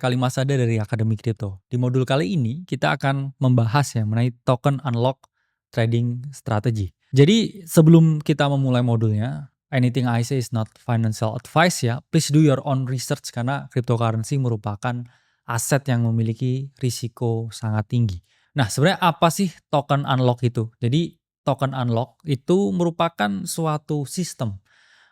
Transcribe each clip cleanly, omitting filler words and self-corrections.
Kali Masada dari Akademi Kripto. Di modul kali ini kita akan membahas ya mengenai token unlock trading strategy. Jadi sebelum kita memulai modulnya, anything I say is not financial advice ya. Please do your own research karena cryptocurrency merupakan aset yang memiliki risiko sangat tinggi. Nah, sebenarnya apa sih token unlock itu? Jadi token unlock itu merupakan suatu sistem,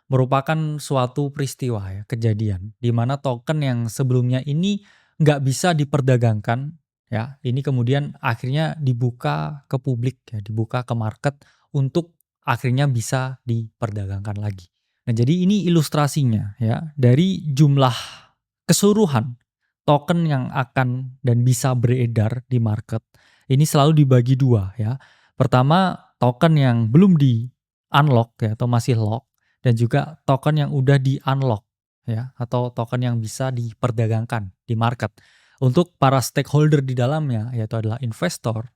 merupakan suatu peristiwa ya, kejadian di mana token yang sebelumnya ini nggak bisa diperdagangkan ya, ini kemudian akhirnya dibuka ke publik ya, dibuka ke market untuk akhirnya bisa diperdagangkan lagi. Nah, jadi ini ilustrasinya ya, dari jumlah keseluruhan token yang akan dan bisa beredar di market, ini selalu dibagi dua ya. Pertama, token yang belum di-unlock ya atau masih lock, dan juga token yang udah di-unlock ya, atau token yang bisa diperdagangkan di market. Untuk para stakeholder di dalamnya, yaitu adalah investor,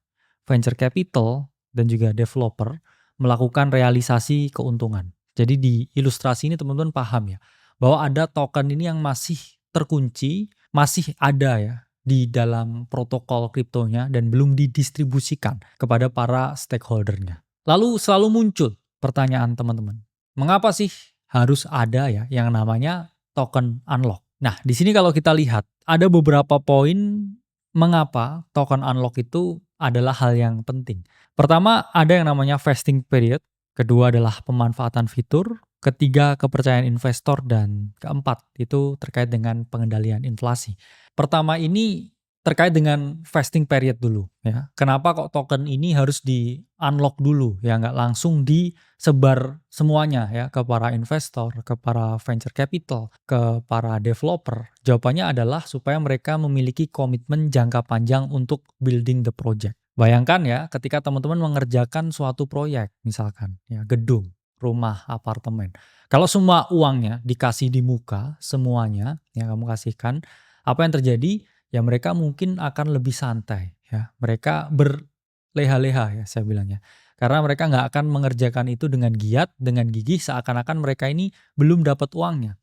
venture capital, dan juga developer, melakukan realisasi keuntungan. Jadi di ilustrasi ini teman-teman paham ya, bahwa ada token ini yang masih terkunci, masih ada ya di dalam protokol kriptonya dan belum didistribusikan kepada para stakeholdernya. Lalu selalu muncul pertanyaan teman-teman, mengapa sih harus ada ya yang namanya token unlock? Nah, di sini kalau kita lihat ada beberapa poin mengapa token unlock itu adalah hal yang penting. Pertama, ada yang namanya vesting period, kedua adalah pemanfaatan fitur, ketiga kepercayaan investor, dan keempat itu terkait dengan pengendalian inflasi. Pertama ini terkait dengan vesting period dulu ya. Kenapa kok token ini harus di-unlock dulu ya, nggak langsung disebar semuanya ya ke para investor, ke para venture capital, ke para developer? Jawabannya adalah supaya mereka memiliki komitmen jangka panjang untuk building the project. Bayangkan ya, ketika teman-teman mengerjakan suatu proyek, misalkan ya gedung, rumah, apartemen. Kalau semua uangnya dikasih di muka, semuanya yang kamu kasihkan, apa yang terjadi? Ya mereka mungkin akan lebih santai ya. Mereka berleha-leha ya saya bilangnya. Karena mereka nggak akan mengerjakan itu dengan giat, dengan gigih, seakan-akan mereka ini belum dapat uangnya.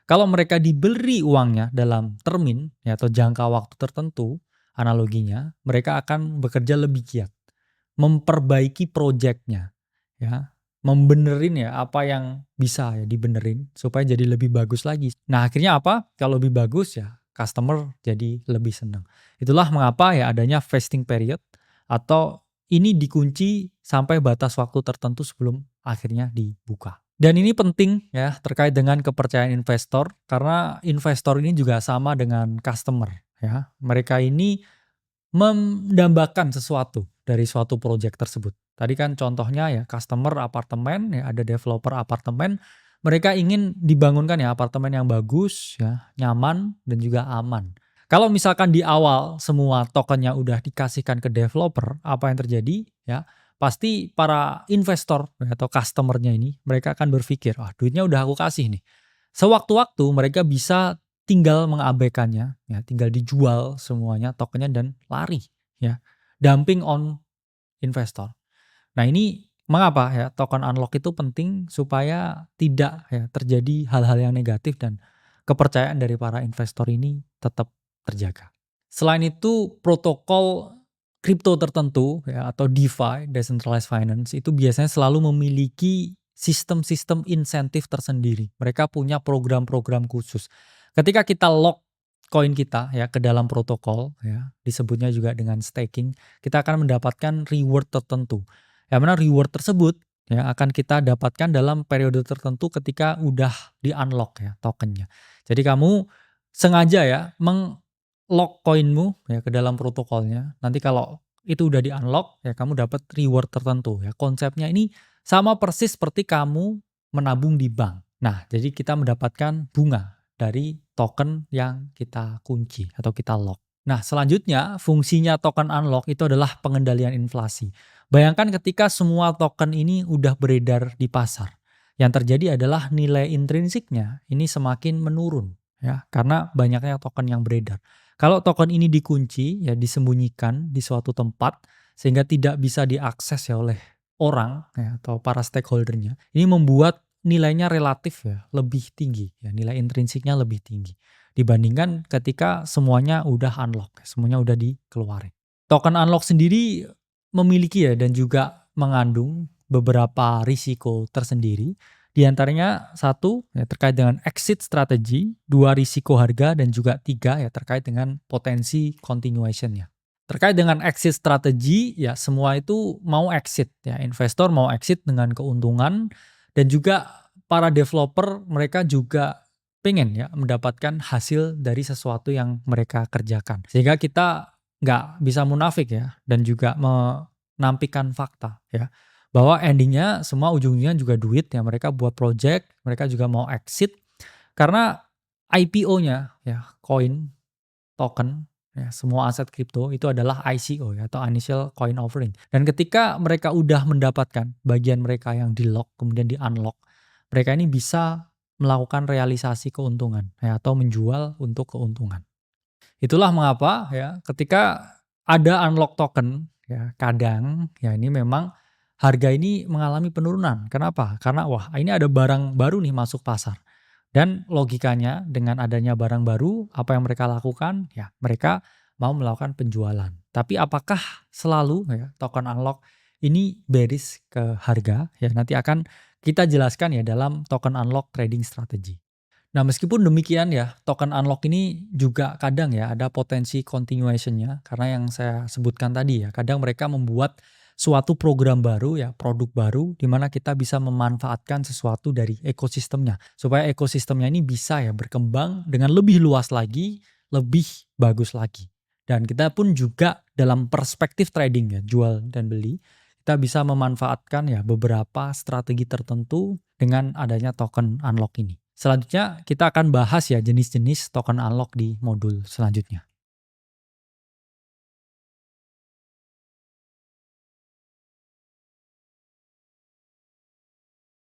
Kalau mereka diberi uangnya dalam termin ya, atau jangka waktu tertentu, analoginya, mereka akan bekerja lebih giat, memperbaiki proyeknya ya, membenerin ya apa yang bisa ya dibenerin supaya jadi lebih bagus lagi. Nah, akhirnya apa? Kalau lebih bagus ya customer jadi lebih senang. Itulah mengapa ya adanya vesting period, atau ini dikunci sampai batas waktu tertentu sebelum akhirnya dibuka. Dan ini penting ya terkait dengan kepercayaan investor, karena investor ini juga sama dengan customer ya. Mereka ini mendambakan sesuatu dari suatu proyek tersebut. Tadi kan contohnya ya customer apartemen ya, ada developer apartemen, mereka ingin dibangunkan ya apartemen yang bagus ya, nyaman dan juga aman. Kalau misalkan di awal semua tokennya udah dikasihkan ke developer, apa yang terjadi ya? Pasti para investor ya, atau customernya ini mereka akan berpikir, "Wah, duitnya udah aku kasih nih." Sewaktu-waktu mereka bisa tinggal mengabaikannya ya, tinggal dijual semuanya tokennya dan lari ya. Dumping on investor. Nah, ini mengapa ya token unlock itu penting supaya tidak ya terjadi hal-hal yang negatif dan kepercayaan dari para investor ini tetap terjaga. Selain itu, protokol kripto tertentu ya, atau DeFi, decentralized finance, itu biasanya selalu memiliki sistem-sistem insentif tersendiri. Mereka punya program-program khusus. Ketika kita lock koin kita ya ke dalam protokol ya, disebutnya juga dengan staking, kita akan mendapatkan reward tertentu. Yang mana reward tersebut ya akan kita dapatkan dalam periode tertentu ketika udah di-unlock ya tokennya. Jadi kamu sengaja ya lock koinmu ya ke dalam protokolnya. Nanti kalau itu udah di-unlock ya kamu dapat reward tertentu ya. Konsepnya ini sama persis seperti kamu menabung di bank. Nah, jadi kita mendapatkan bunga dari token yang kita kunci atau kita lock. Nah, selanjutnya fungsinya token unlock itu adalah pengendalian inflasi. Bayangkan ketika semua token ini udah beredar di pasar. Yang terjadi adalah nilai intrinsiknya ini semakin menurun ya, karena banyaknya token yang beredar. Kalau token ini dikunci ya, disembunyikan di suatu tempat sehingga tidak bisa diakses ya oleh orang ya atau para stakeholdernya, ini membuat nilainya relatif ya lebih tinggi ya, nilai intrinsiknya lebih tinggi. dibandingkan ketika semuanya udah unlock, semuanya udah dikeluarin. Token unlock sendiri memiliki ya dan juga mengandung beberapa risiko tersendiri. Di antaranya satu ya terkait dengan exit strategi, dua risiko harga dan juga tiga ya terkait dengan potensi continuation-nya. Terkait dengan exit strategi ya semua itu mau exit ya, investor mau exit dengan keuntungan dan juga para developer mereka juga pengen ya mendapatkan hasil dari sesuatu yang mereka kerjakan. Sehingga kita nggak bisa munafik ya dan juga menampilkan fakta ya bahwa endingnya semua ujungnya juga duit ya mereka buat project, mereka juga mau exit karena IPO-nya ya koin, token ya semua aset kripto itu adalah ICO ya atau initial coin offering. Dan ketika mereka udah mendapatkan bagian mereka yang di lock kemudian di unlock, mereka ini bisa melakukan realisasi keuntungan ya atau menjual untuk keuntungan. Itulah mengapa ya ketika ada unlock token ya kadang ya ini memang harga ini mengalami penurunan. Kenapa? Karena wah ini ada barang baru nih masuk pasar. Dan logikanya dengan adanya barang baru apa yang mereka lakukan? Ya mereka mau melakukan penjualan. Tapi apakah selalu ya token unlock ini bearish ke harga? Ya nanti akan kita jelaskan ya dalam token unlock trading strategy. Nah, meskipun demikian ya, token unlock ini juga kadang ya ada potensi continuation-nya karena yang saya sebutkan tadi ya, kadang mereka membuat suatu program baru ya, produk baru di mana kita bisa memanfaatkan sesuatu dari ekosistemnya supaya ekosistemnya ini bisa ya berkembang dengan lebih luas lagi, lebih bagus lagi. Dan kita pun juga dalam perspektif trading ya, jual dan beli, kita bisa memanfaatkan ya beberapa strategi tertentu dengan adanya token unlock ini. Selanjutnya kita akan bahas ya jenis-jenis token unlock di modul selanjutnya.